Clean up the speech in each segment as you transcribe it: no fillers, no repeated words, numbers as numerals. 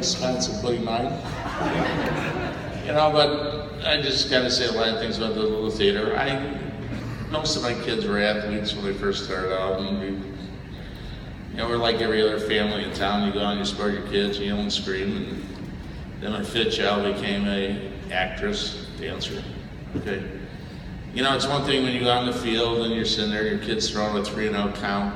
expense including mine. But I just got to say a lot of things about the little theater. Most of my kids were athletes when we first started out, and we're like every other family in town. You go out and you support your kids, you yell and scream. And then my fifth child became a actress, dancer. Okay, it's one thing when you go out in the field and you're sitting there, your kid's throwing a 3-0 count,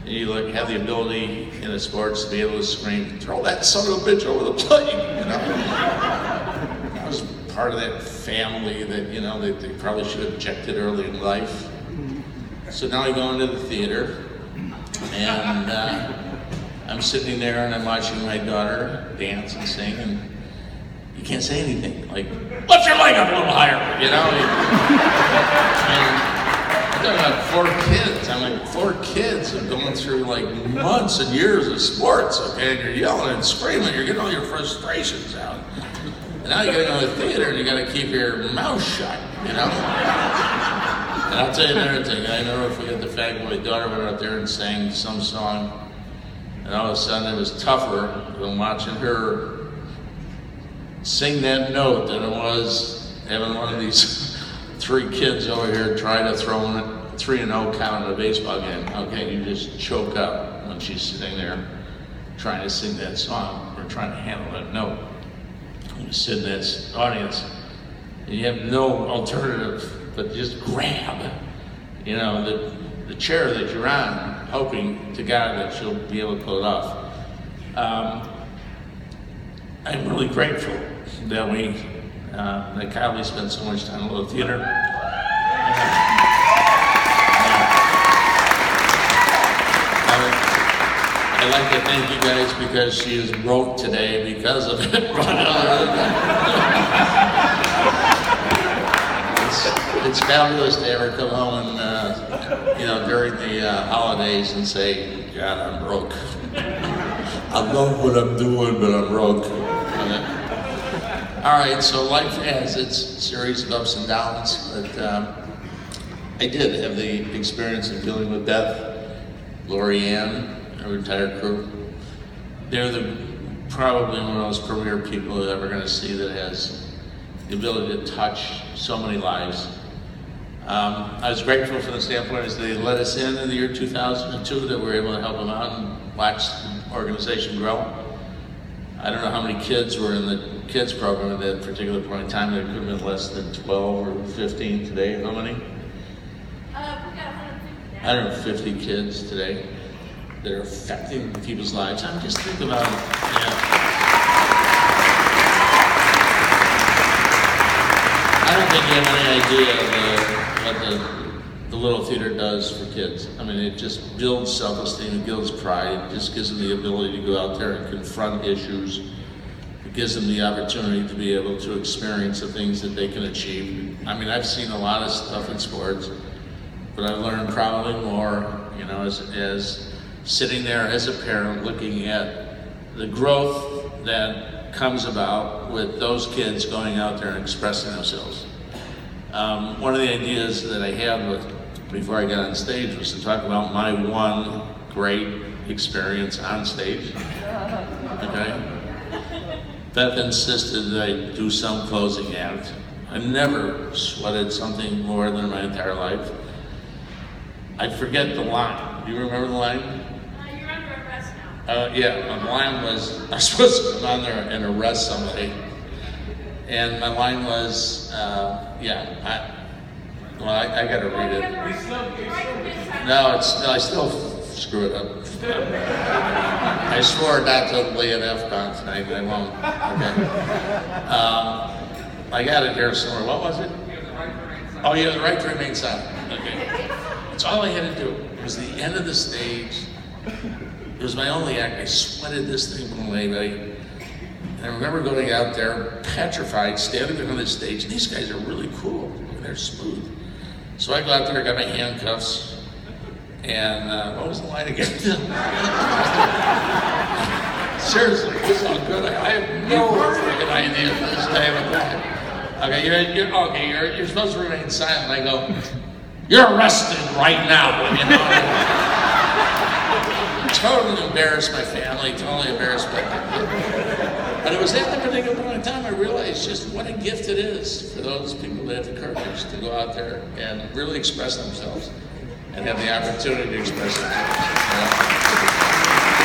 and you have the ability in the sports to be able to scream, "Throw that son of a bitch over the plate!" I was part of that family that they probably should have checked it early in life. So now I go into the theater, and I'm sitting there and I'm watching my daughter dance and sing, and you can't say anything. Like, lift your leg up a little higher, And I'm talking about 4 kids. I'm like, 4 kids are going through like months and years of sports, okay? And you're yelling and screaming, you're getting all your frustrations out. And now you gotta go to the theater and you gotta keep your mouth shut, And I'll tell you another thing, I never forget the fact when my daughter went out there and sang some song, and all of a sudden it was tougher than watching her sing that note than it was having one of these 3 kids over here try to throw in a 3-0 count in a baseball game. Okay, you just choke up when she's sitting there trying to sing that song or trying to handle that note. You sit in that audience and you have no alternative but just grab, the chair that you're on, hoping to God that she'll be able to pull it off. I'm really grateful that Kylie spent so much time in the little theater. I'd like to thank you guys because she is broke today because of it. It's fabulous to ever come home and, during the holidays and say, "God, I'm broke. I love what I'm doing, but I'm broke." All right, so life has its series of ups and downs, but I did have the experience of dealing with Beth, Lori Ann, our entire crew. They're probably one of those premier people you're ever going to see that has the ability to touch so many lives. I was grateful from the standpoint as they let us in the year 2002 that we were able to help them out and watch the organization grow. I don't know how many kids were in the kids program at that particular point in time. There could have been less than 12 or 15 today. How many? We got 150 now. 150 kids today that are affecting people's lives. I'm just thinking about it. I don't think you have any idea what the little theater does for kids. I mean, it just builds self-esteem, it builds pride, it just gives them the ability to go out there and confront issues. It gives them the opportunity to be able to experience the things that they can achieve. I mean, I've seen a lot of stuff in sports, but I've learned probably more, as sitting there as a parent looking at the growth that comes about with those kids going out there and expressing themselves. One of the ideas that I had before I got on stage was to talk about my one great experience on stage. Okay? Beth insisted that I do some closing act. I've never sweated something more than my entire life. I forget the line. Do you remember the line? You're under arrest now. Yeah, my line was, I was supposed to come on there and arrest somebody. And my line was, I gotta read it. No, I still screw it up. I swore not to lay an F-bomb tonight, but I won't. Okay. I got it here somewhere. What was it? Oh, yeah, the right to remain silent. Okay. That's all I had to do. It was the end of the stage. It was my only act. I sweated this thing away, buddy. And I remember going out there, petrified, standing behind the stage, and these guys are really cool. They're smooth. So I go out there, I got my handcuffs, and what was the line again? Seriously, this is all good. I have no freaking idea this time. Okay, you're supposed to remain silent. I go, "You're arrested right now." Totally embarrassed my family, totally embarrassed my But it was at that particular point in time I realized just what a gift it is for those people that have the courage to go out there and really express themselves and have the opportunity to express themselves.